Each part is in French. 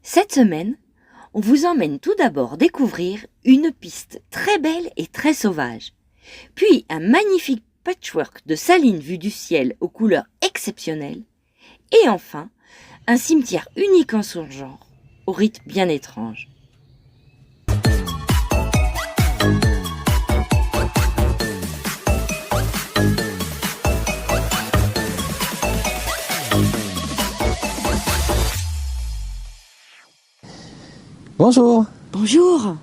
Cette semaine, on vous emmène tout d'abord découvrir une piste très belle et très sauvage, puis un magnifique patchwork de salines vues du ciel aux couleurs exceptionnelles, et enfin, un cimetière unique en son genre, au rite bien étrange. Bonjour. Bonjour.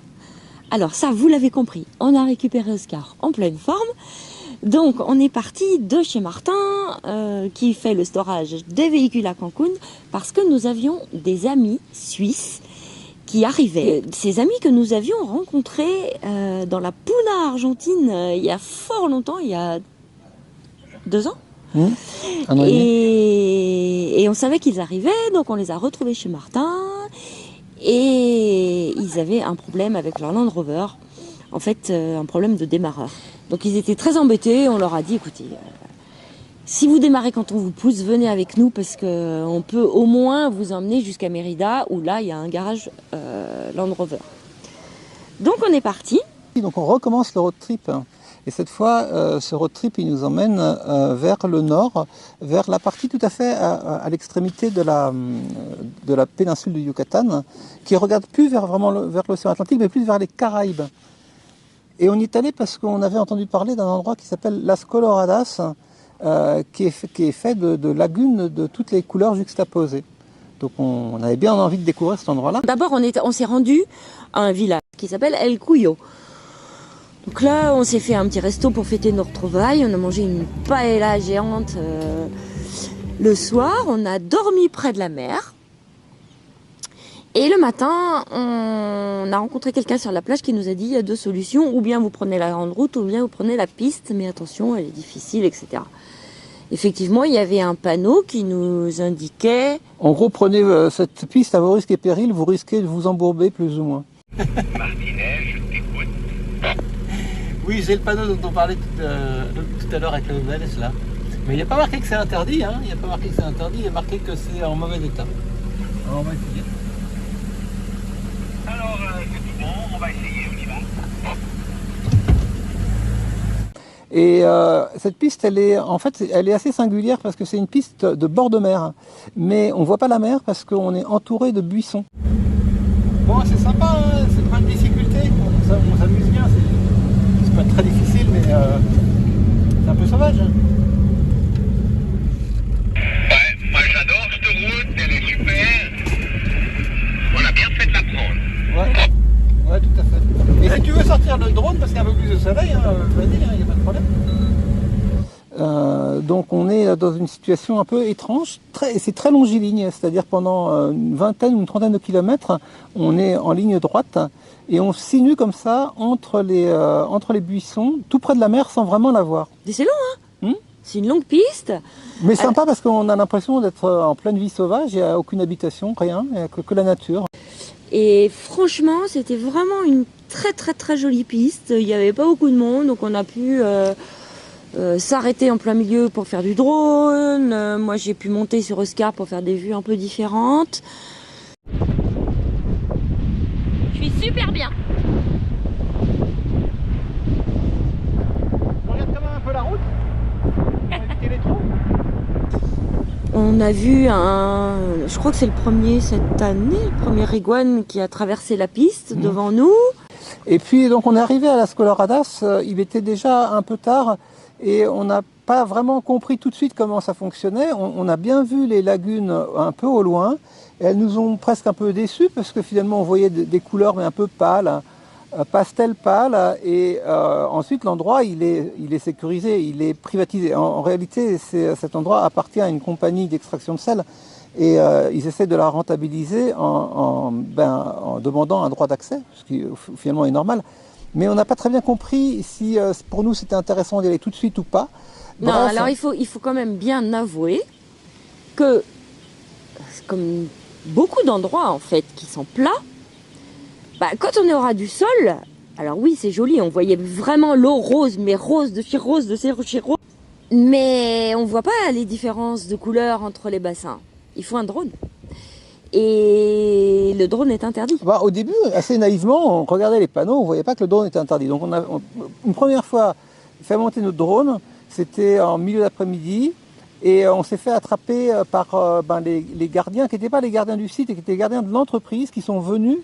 Alors ça, vous l'avez compris, on a récupéré Oscar en pleine forme. Donc on est parti de chez Martin qui fait le storage des véhicules à Cancun parce que nous avions des amis suisses qui arrivaient. Ces amis que nous avions rencontrés dans la Puna Argentine il y a fort longtemps, il y a 2 ans. Un an et demi. Et on savait qu'ils arrivaient, donc on les a retrouvés chez Martin. Et ils avaient un problème avec leur Land Rover, en fait un problème de démarreur. Donc ils étaient très embêtés, on leur a dit écoutez, si vous démarrez quand on vous pousse, venez avec nous parce qu'on peut au moins vous emmener jusqu'à Mérida où là il y a un garage Land Rover. Donc on est parti. Donc on recommence le road trip. Et cette fois, ce road trip, il nous emmène vers le nord, vers la partie tout à fait à l'extrémité de la péninsule du Yucatan, qui ne regarde plus vers l'océan Atlantique, mais plus vers les Caraïbes. Et on y est allé parce qu'on avait entendu parler d'un endroit qui s'appelle Las Coloradas, qui est fait de lagunes de toutes les couleurs juxtaposées. Donc on avait bien envie de découvrir cet endroit-là. D'abord on s'est rendu à un village qui s'appelle El Cuyo. Donc là, on s'est fait un petit resto pour fêter nos retrouvailles. On a mangé une paella géante le soir. On a dormi près de la mer. Et le matin, on a rencontré quelqu'un sur la plage qui nous a dit il y a 2 solutions. Ou bien vous prenez la grande route, ou bien vous prenez la piste. Mais attention, elle est difficile, etc. Effectivement, il y avait un panneau qui nous indiquait... En gros, prenez cette piste à vos risques et périls, vous risquez de vous embourber plus ou moins. Martinet, je t'écoute. Oui, j'ai le panneau dont on parlait tout à l'heure avec le Vélez là. Mais il n'y a pas marqué que c'est interdit, hein. Il n'y a pas marqué que c'est interdit, il y a marqué que c'est en mauvais état. Alors on va essayer. Alors, c'est tout bon, on va essayer, on y va. Et cette piste, elle est assez singulière parce que c'est une piste de bord de mer. Mais on ne voit pas la mer parce qu'on est entouré de buissons. Bon, c'est sympa, hein. C'est pas une difficulté. On s'amuse bien, c'est pas très difficile, mais c'est un peu sauvage. Hein. Ouais, moi j'adore cette route, elle est super. On a bien fait de la prendre. Ouais, tout à fait. Et si tu veux sortir le drone parce qu'il y a un peu plus de soleil, hein, vas-y, il n'y a pas de problème. Donc on est dans une situation un peu étrange, et c'est très longiligne, c'est-à-dire pendant une vingtaine ou une trentaine de kilomètres, on est en ligne droite et on sinue comme ça entre les buissons, tout près de la mer sans vraiment la voir. C'est long, hein. C'est une longue piste. Mais sympa parce qu'on a l'impression d'être en pleine vie sauvage, il n'y a aucune habitation, rien, il n'y a que la nature. Et franchement, c'était vraiment une très très très jolie piste. Il n'y avait pas beaucoup de monde, donc on a pu s'arrêter en plein milieu pour faire du drone. Moi, j'ai pu monter sur Oscar pour faire des vues un peu différentes. Je suis super bien. On regarde quand même un peu la route pour éviter les trous. On a vu je crois que c'est le premier cette année, le premier iguane qui a traversé la piste devant nous. Et puis donc on est arrivé à Las Coloradas, il était déjà un peu tard et on n'a pas vraiment compris tout de suite comment ça fonctionnait. On a bien vu les lagunes un peu au loin et elles nous ont presque un peu déçus parce que finalement on voyait des couleurs mais un peu pâles, pastel pâle, et ensuite l'endroit il est sécurisé, il est privatisé. En réalité cet endroit appartient à une compagnie d'extraction de sel et ils essaient de la rentabiliser en demandant un droit d'accès, ce qui finalement est normal. Mais on n'a pas très bien compris si pour nous c'était intéressant d'y aller tout de suite ou pas. Non, Bref. alors il faut quand même bien avouer que, comme beaucoup d'endroits en fait qui sont plats, quand on est au ras du sol, alors oui c'est joli, on voyait vraiment l'eau rose, mais rose de chez rose, mais on voit pas les différences de couleurs entre les bassins. Il faut un drone. Et le drone est interdit. Bah, au début, assez naïvement, on regardait les panneaux, on ne voyait pas que le drone était interdit. Donc une première fois fait monter notre drone, c'était en milieu d'après-midi, et on s'est fait attraper par les gardiens, qui n'étaient pas les gardiens du site, et qui étaient les gardiens de l'entreprise, qui sont venus,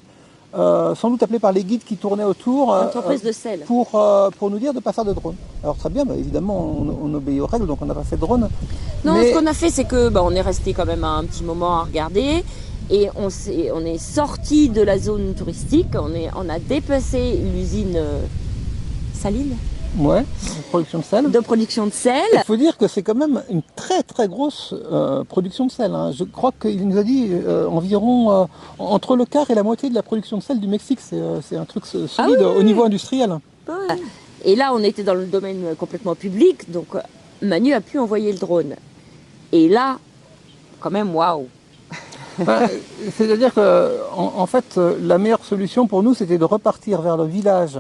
sans doute appelés par les guides qui tournaient autour, L'entreprise de sel. pour nous dire de ne pas faire de drone. Alors très bien, évidemment, on obéit aux règles, donc on n'a pas fait de drone. Non, Mais- ce qu'on a fait, c'est que on est resté quand même un petit moment à regarder. Et on est sorti de la zone touristique, on a dépassé l'usine saline Ouais, production de sel. de production de sel. Il faut dire que c'est quand même une très très grosse production de sel, hein. Je crois qu'il nous a dit environ entre le quart et la moitié de la production de sel du Mexique. C'est un truc solide au niveau industriel. Et là, on était dans le domaine complètement public, donc Manu a pu envoyer le drone. Et là, quand même, waouh! Enfin, c'est-à-dire que en fait, la meilleure solution pour nous, c'était de repartir vers le village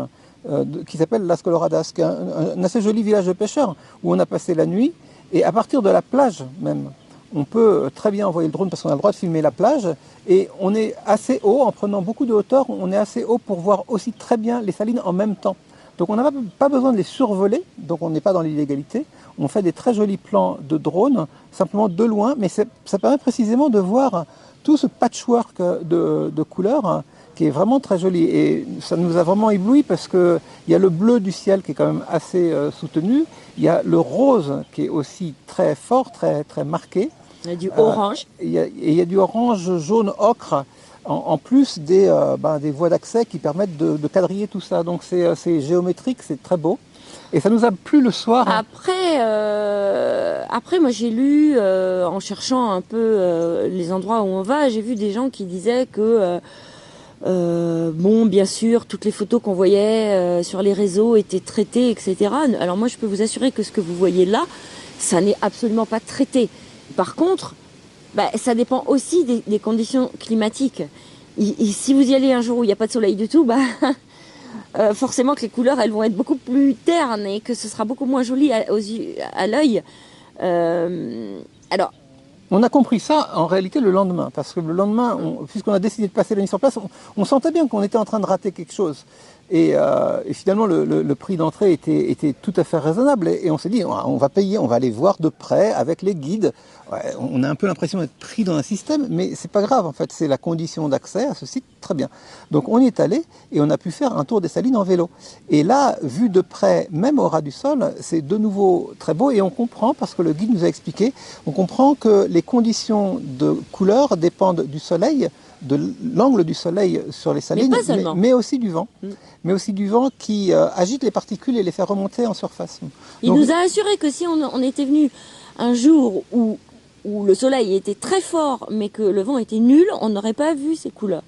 qui s'appelle Las Coloradas, qui est un assez joli village de pêcheurs où on a passé la nuit. Et à partir de la plage même, on peut très bien envoyer le drone parce qu'on a le droit de filmer la plage. Et on est assez haut, en prenant beaucoup de hauteur, on est assez haut pour voir aussi très bien les salines en même temps. Donc on n'a pas besoin de les survoler, donc on n'est pas dans l'illégalité. On fait des très jolis plans de drone, simplement de loin, mais ça permet précisément de voir tout ce patchwork de couleurs qui est vraiment très joli. Et ça nous a vraiment ébloui parce qu'il y a le bleu du ciel qui est quand même assez soutenu, il y a le rose qui est aussi très fort, très, très marqué. Il y a du orange. Il y a du orange, jaune, ocre, en plus des voies d'accès qui permettent de quadriller tout ça. Donc c'est géométrique, c'est très beau. Et ça nous a plu le soir. Après, moi j'ai lu, en cherchant un peu les endroits où on va, j'ai vu des gens qui disaient que, bien sûr, toutes les photos qu'on voyait sur les réseaux étaient traitées, etc. Alors moi, je peux vous assurer que ce que vous voyez là, ça n'est absolument pas traité. Par contre, ça dépend aussi des conditions climatiques. Si vous y allez un jour où il n'y a pas de soleil du tout, forcément que les couleurs elles vont être beaucoup plus ternes et que ce sera beaucoup moins joli à l'œil. Alors, on a compris ça en réalité le lendemain, parce que le lendemain, puisqu'on a décidé de passer la nuit sur place, on sentait bien qu'on était en train de rater quelque chose. Et finalement, le prix d'entrée était tout à fait raisonnable. Et on s'est dit, on va payer, on va aller voir de près avec les guides. Ouais, on a un peu l'impression d'être pris dans un système, mais c'est pas grave en fait, c'est la condition d'accès à ce site, très bien. Donc on y est allé et on a pu faire un tour des salines en vélo. Et là, vu de près, même au ras du sol, c'est de nouveau très beau et on comprend, parce que le guide nous a expliqué, on comprend que les conditions de couleur dépendent du soleil, de l'angle du soleil sur les salines, mais aussi du vent. Mais aussi du vent qui agite les particules et les fait remonter en surface. Il nous a assuré que si on était venu un jour où le soleil était très fort, mais que le vent était nul, on n'aurait pas vu ces couleurs.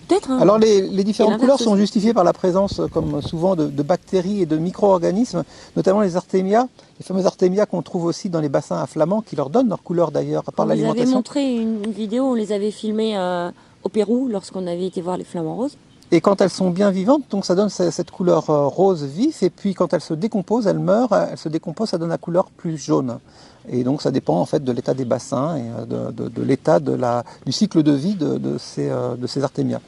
Peut-être. Hein. Alors les différentes couleurs sont justifiées par la présence, comme souvent, de bactéries et de micro-organismes, notamment les artémias, les fameuses artémias qu'on trouve aussi dans les bassins à flamand, qui leur donnent leur couleur d'ailleurs par l'alimentation. On vous avait montré une vidéo, on les avait filmées au Pérou lorsqu'on avait été voir les flamants roses. Et quand elles sont bien vivantes, donc ça donne cette couleur rose vif, et puis quand elles se décomposent, elles meurent, elles se décomposent, ça donne la couleur plus jaune. Et donc ça dépend en fait de l'état des bassins et de l'état du cycle de vie de ces artémias.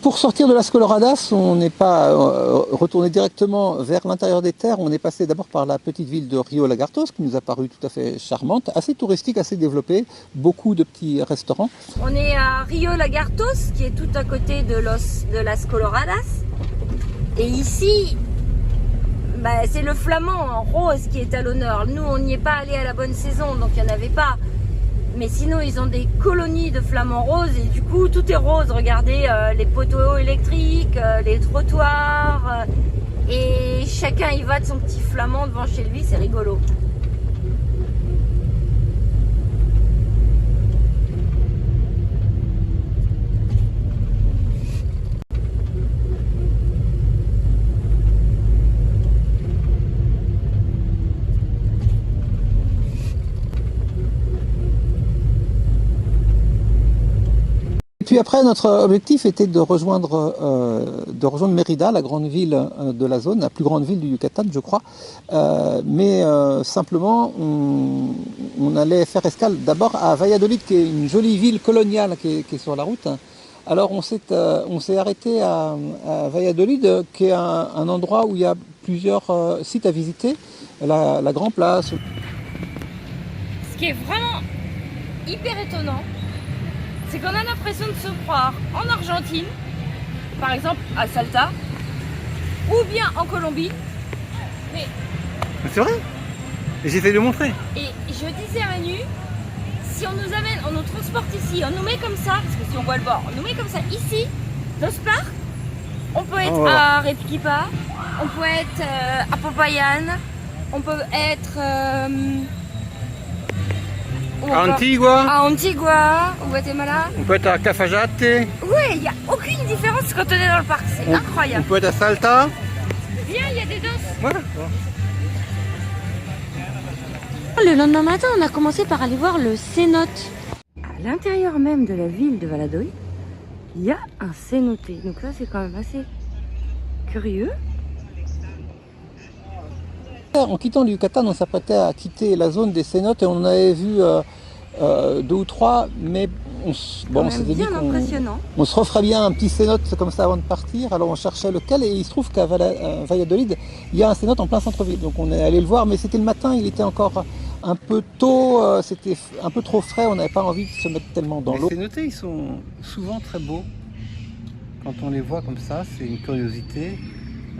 Pour sortir de Las Coloradas, on n'est pas retourné directement vers l'intérieur des terres, on est passé d'abord par la petite ville de Rio Lagartos qui nous a paru tout à fait charmante, assez touristique, assez développée, beaucoup de petits restaurants. On est à Rio Lagartos qui est tout à côté de Las Coloradas et ici c'est le flamand en rose qui est à l'honneur. Nous on n'y est pas allé à la bonne saison donc il n'y en avait pas. Mais sinon, ils ont des colonies de flamants roses et du coup, tout est rose. Regardez les poteaux électriques, les trottoirs. Et chacun y va de son petit flamand devant chez lui, c'est rigolo. Puis puis après, notre objectif était de rejoindre Mérida, la grande ville de la zone, la plus grande ville du Yucatan, je crois. Mais simplement, on allait faire escale d'abord à Valladolid, qui est une jolie ville coloniale qui est sur la route. Alors on s'est arrêté à Valladolid, qui est un endroit où il y a plusieurs sites à visiter. La Grand Place. Ce qui est vraiment hyper étonnant, c'est qu'on a l'impression de se croire en Argentine, par exemple à Salta, ou bien en Colombie. Mais C'est vrai. J'essaie de le montrer. et je disais à Manu, si on nous amène, on nous transporte ici, on nous met comme ça, parce que si on voit le bord, on nous met comme ça ici, dans ce parc, on peut être à Arequipa, on peut être à Popayan, on peut être Antigua, à Antigua, au Guatemala. on peut être à Cafajate, Ouais, il n'y a aucune différence quand on est dans le parc, c'est on incroyable. peut être à Salta. Viens, il y a des danses. Voilà. Le lendemain matin, on a commencé par aller voir le cénote. À l'intérieur même de la ville de Valladolid, il y a un cénoté. Donc là, c'est quand même assez curieux. En quittant le Yucatan, on s'apprêtait à quitter la zone des cénotes et on en avait vu 2 ou 3, mais on s'était dit qu'on se referait bien un petit cénote comme ça avant de partir. Alors on cherchait lequel et il se trouve qu'à Valladolid, il y a un cénote en plein centre-ville. Donc on est allé le voir, mais c'était le matin, il était encore un peu tôt, c'était un peu trop frais, on n'avait pas envie de se mettre tellement dans l'eau. Les cénotés, ils sont souvent très beaux. Quand on les voit comme ça, c'est une curiosité.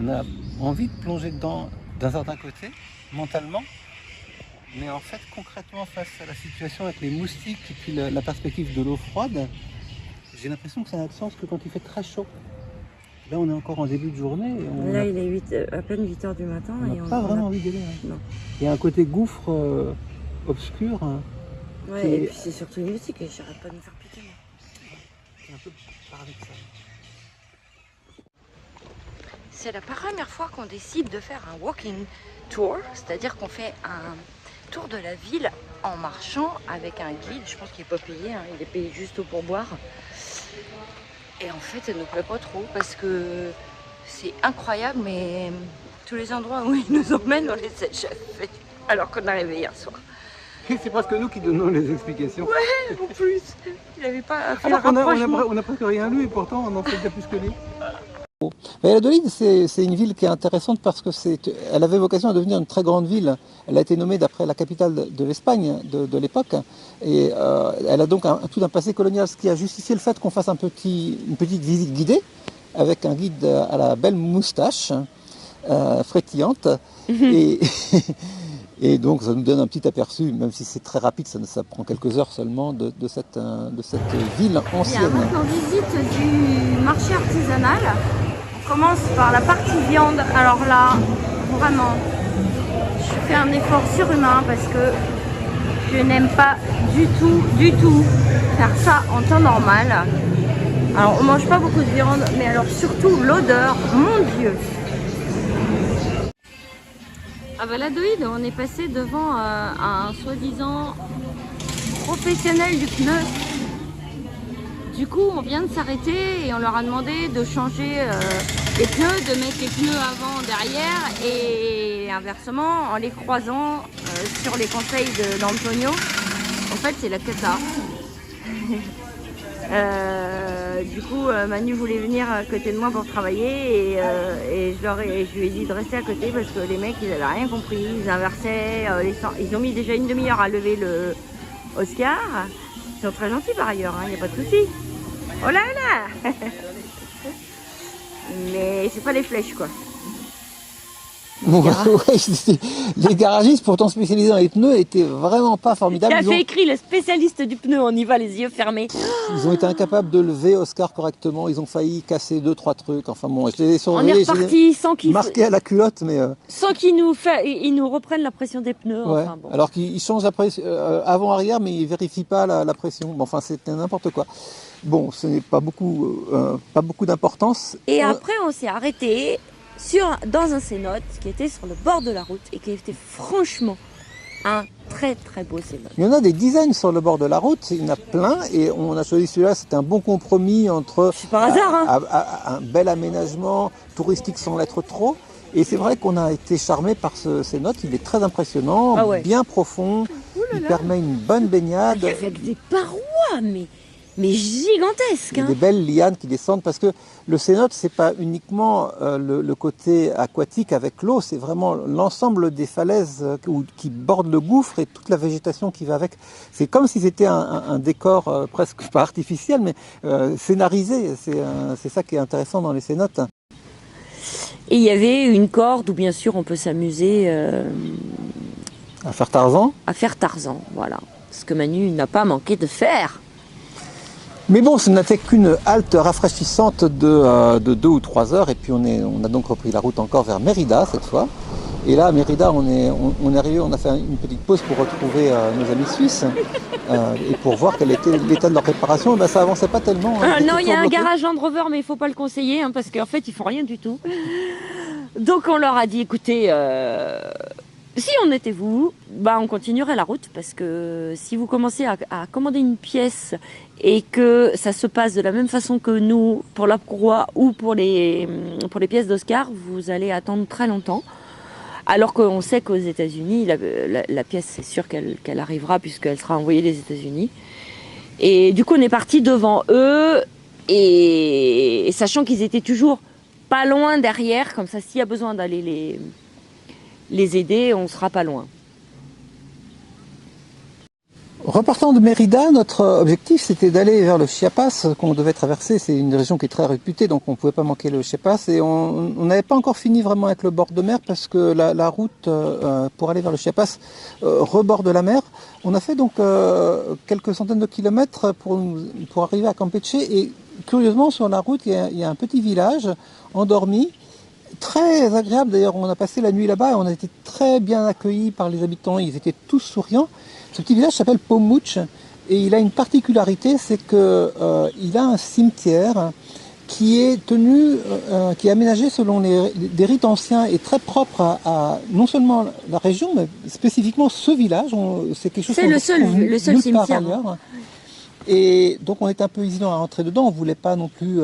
On a envie de plonger dedans d'un certain côté, mentalement. Mais en fait, concrètement, face à la situation avec les moustiques et puis la perspective de l'eau froide, j'ai l'impression que ça n'a de sens que quand il fait très chaud. Là, on est encore en début de journée. Et Là, il est à peine 8 h du matin. on n'a pas vraiment envie d'y aller. Non. Il y a un côté gouffre obscur. Ouais, et puis c'est surtout une musique et j'arrête pas de me faire piquer. C'est un peu paradoxal. C'est la première fois qu'on décide de faire un walking tour, c'est-à-dire qu'on fait un tour de la ville en marchant avec un guide. Je pense qu'il n'est pas payé, hein, il est payé juste au pourboire. Et en fait, ça ne nous plaît pas trop parce que c'est incroyable, mais tous les endroits où il nous emmène, on les a déjà fait, alors qu'on est arrivé hier soir. C'est presque nous qui donnons les explications. Ouais, en plus, il n'avait pas fait Alors le qu'on rapprochement. on a presque rien lu et pourtant on en fait déjà plus que lui. Valladolid, c'est une ville qui est intéressante parce que elle avait vocation à devenir une très grande ville. Elle a été nommée d'après la capitale de l'Espagne de l'époque. Et elle a donc tout un passé colonial, ce qui a justifié le fait qu'on fasse une petite visite guidée avec un guide à la belle moustache frétillante. Et donc ça nous donne un petit aperçu, même si c'est très rapide, ça prend quelques heures seulement de cette ville ancienne. Bien, maintenant visite du marché artisanal. On commence par la partie viande. Alors là, vraiment, je fais un effort surhumain parce que je n'aime pas du tout faire ça en temps normal. Alors on mange pas beaucoup de viande, mais alors surtout l'odeur, mon Dieu. À Valladolid, on est passé devant un soi-disant professionnel du pneu. Du coup, on vient de s'arrêter et on leur a demandé de changer les pneus, de mettre les pneus avant, derrière et inversement en les croisant sur les conseils d'Antonio. En fait, c'est la cata. Du coup, Manu voulait venir à côté de moi pour travailler et je lui ai dit de rester à côté parce que les mecs, ils n'avaient rien compris. Ils inversaient, ils ont mis déjà une demi-heure à lever le Oscar. Ils sont très gentils par ailleurs, il n'y a pas de souci. Oh là là. Mais c'est pas les flèches, quoi. Ouais, les garagistes, pourtant spécialisés dans les pneus, étaient vraiment pas formidables. Il a fait écrit le spécialiste du pneu, on y va les yeux fermés. Ils ont été incapables de lever Oscar correctement, ils ont failli casser 2-3 trucs. Enfin bon, je les ai On est surveillés, reparti sans qu'ils marqués à la culotte, mais ils nous reprennent la pression des pneus. ouais. Enfin, bon. Alors qu'ils changent la pression avant-arrière, mais ils vérifient pas la pression. Bon, enfin, c'était n'importe quoi. Bon, ce n'est pas beaucoup d'importance. Et après, on s'est arrêté dans un cénote qui était sur le bord de la route et qui était franchement un très très beau cénote. Il y en a des dizaines sur le bord de la route, il y en a plein, et on a choisi celui-là, c'était un bon compromis entre C'est par hasard, hein. un bel aménagement touristique sans l'être trop. Et c'est vrai qu'on a été charmé par ce cénote, il est très impressionnant, Ah ouais. bien profond, il permet une bonne baignade. Avec des parois, mais gigantesques. Il y a Hein. des belles lianes qui descendent parce que le cénote, c'est pas uniquement le côté aquatique avec l'eau, c'est vraiment l'ensemble des falaises qui bordent le gouffre et toute la végétation qui va avec. C'est comme si c'était un décor presque pas artificiel, mais scénarisé. C'est ça qui est intéressant dans les cénotes. Et il y avait une corde où bien sûr on peut s'amuser À faire Tarzan. à faire Tarzan, voilà. Ce que Manu n'a pas manqué de faire. Mais bon, ce n'était qu'une halte rafraîchissante de 2 ou 3 heures, et puis on a donc repris la route encore vers Mérida cette fois. Et là, à Mérida, on est arrivé, on a fait une petite pause pour retrouver nos amis suisses et pour voir quel était l'état de leur réparation. Et ben, ça avançait pas tellement. Hein, Non, il y a un garage Land Rover, mais il faut pas le conseiller, hein, parce qu'en fait, ils font rien du tout. Donc on leur a dit, écoutez, si on était vous, bah on continuerait la route, parce que si vous commencez à commander une pièce et que ça se passe de la même façon que nous pour la courroie ou pour les pièces d'Oscar, vous allez attendre très longtemps. Alors qu'on sait qu'aux États-Unis, la pièce, c'est sûr qu'elle arrivera puisqu'elle sera envoyée des États-Unis. Et du coup, on est parti devant eux, et sachant qu'ils étaient toujours pas loin derrière, comme ça, s'il y a besoin d'aller les aider, on sera pas loin. Repartant de Mérida, notre objectif c'était d'aller vers le Chiapas qu'on devait traverser. C'est une région qui est très réputée, donc on ne pouvait pas manquer le Chiapas. Et on n'avait pas encore fini vraiment avec le bord de mer parce que la route pour aller vers le Chiapas reborde la mer. On a fait donc quelques centaines de kilomètres pour arriver à Campeche. Et curieusement, sur la route, il y a un petit village endormi. Très agréable, d'ailleurs on a passé la nuit là-bas et on a été très bien accueillis par les habitants, ils étaient tous souriants. Ce petit village s'appelle Pomuch et il a une particularité, c'est que il a un cimetière qui est qui est aménagé selon des rites anciens et très propre à non seulement la région, mais spécifiquement ce village. C'est quelque chose C'est le seul cimetière. Ailleurs. Et donc on était un peu hésitant à rentrer dedans, on voulait pas non plus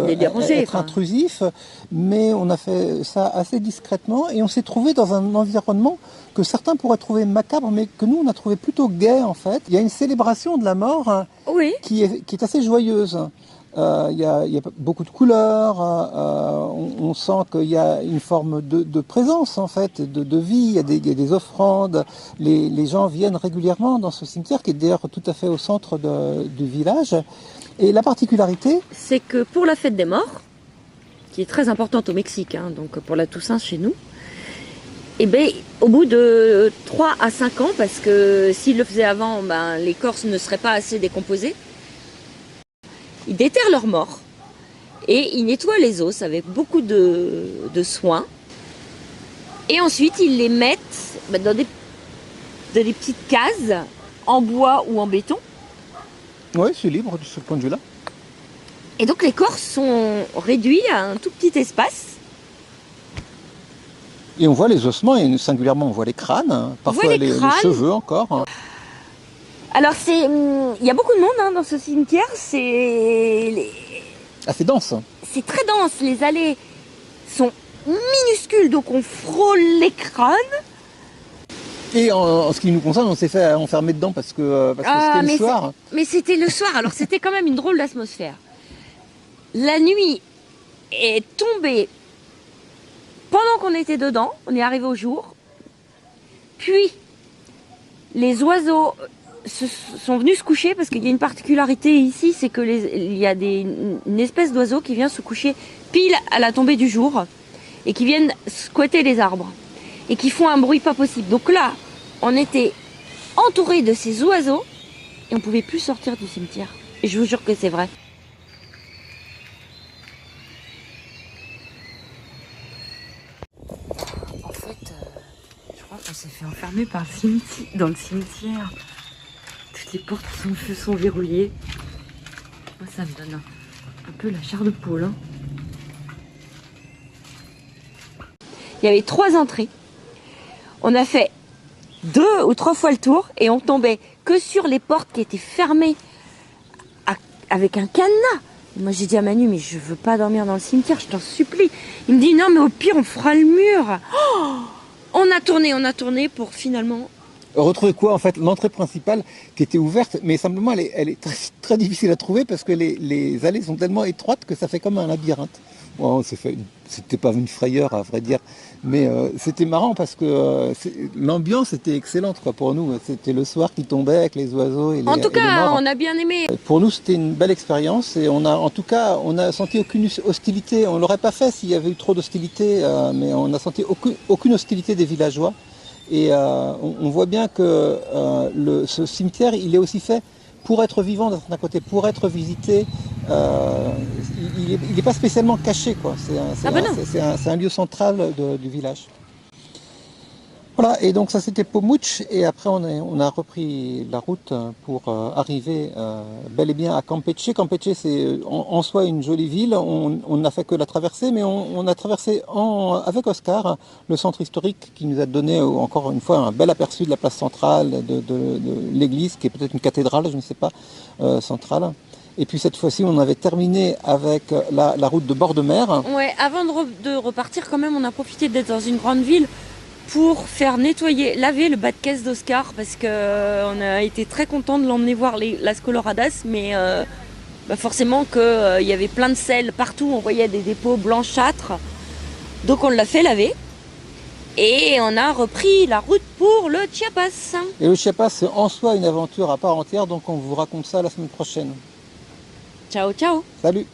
être intrusif, mais on a fait ça assez discrètement et on s'est trouvé dans un environnement que certains pourraient trouver macabre, mais que nous on a trouvé plutôt gai en fait. Il y a une célébration de la mort Oui. qui est assez joyeuse. Il y a beaucoup de couleurs, on sent qu'il y a une forme de présence en fait, de vie, il y a des offrandes, les gens viennent régulièrement dans ce cimetière qui est d'ailleurs tout à fait au centre du village. Et la particularité, c'est que pour la fête des morts, qui est très importante au Mexique, hein, donc pour la Toussaint chez nous, et ben, au bout de 3 à 5 ans, parce que s'ils le faisaient avant, ben, les corps ne seraient pas assez décomposés, ils déterrent leurs morts et ils nettoient les os avec beaucoup de soin. Et ensuite, ils les mettent dans des petites cases en bois ou en béton. oui, c'est libre de ce point de vue-là. Et donc, les corps sont réduits à un tout petit espace. Et on voit les ossements et singulièrement on voit les crânes, parfois les cheveux encore. Alors, il y a beaucoup de monde hein, dans ce cimetière. Assez dense. C'est très dense. Les allées sont minuscules, donc on frôle les crânes. Et en ce qui nous concerne, on s'est fait enfermer dedans parce que c'était le soir. Mais c'était le soir, alors c'était quand même une drôle d'atmosphère. La nuit est tombée pendant qu'on était dedans, on est arrivé au jour. Puis, les oiseaux sont venus se coucher parce qu'il y a une particularité ici, c'est que il y a une espèce d'oiseau qui vient se coucher pile à la tombée du jour et qui viennent squatter les arbres et qui font un bruit pas possible. Donc là, on était entouré de ces oiseaux et on pouvait plus sortir du cimetière. Et je vous jure que c'est vrai. En fait, je crois qu'on s'est fait enfermer dans le cimetière. Toutes les portes sont verrouillées. Moi, ça me donne un peu la chair de poule. Hein. Il y avait 3 entrées. On a fait 2 ou 3 fois le tour et on tombait que sur les portes qui étaient fermées avec un cadenas. Et moi j'ai dit à Manu, mais je veux pas dormir dans le cimetière, je t'en supplie. Il me dit non mais au pire on fera le mur. Oh, on a tourné pour finalement retrouver quoi en fait? L'entrée principale qui était ouverte, mais simplement elle est très, très difficile à trouver parce que les allées sont tellement étroites que ça fait comme un labyrinthe. Bon, c'était pas une frayeur à vrai dire, mais c'était marrant parce que l'ambiance était excellente quoi, pour nous. C'était le soir qui tombait avec les oiseaux et les En tout et les cas, morts. on a bien aimé. Pour nous, c'était une belle expérience et on a senti aucune hostilité. On l'aurait pas fait s'il y avait eu trop d'hostilité, mais on a senti aucune hostilité des villageois. Et on voit bien que ce cimetière, il est aussi fait pour être vivant d'un certain côté, pour être visité. Il n'est pas spécialement caché, quoi. C'est un lieu central du village. Voilà, et donc ça c'était Pomouch, et après on a repris la route pour arriver bel et bien à Campeche. Campeche c'est en soi une jolie ville, on n'a fait que la traversée, mais on a traversé avec Oscar le centre historique qui nous a donné encore une fois un bel aperçu de la place centrale, de l'église, qui est peut-être une cathédrale, je ne sais pas, centrale. Et puis cette fois-ci, on avait terminé avec la route de bord de mer. Ouais, avant de repartir quand même, on a profité d'être dans une grande ville pour faire laver le bas de caisse d'Oscar parce qu'on a été très content de l'emmener voir Las Coloradas, mais forcément qu'il y avait plein de sel partout, on voyait des dépôts blanchâtres, donc on l'a fait laver et on a repris la route pour le Chiapas. Et le Chiapas, c'est en soi une aventure à part entière, donc on vous raconte ça la semaine prochaine. Ciao ciao. Salut!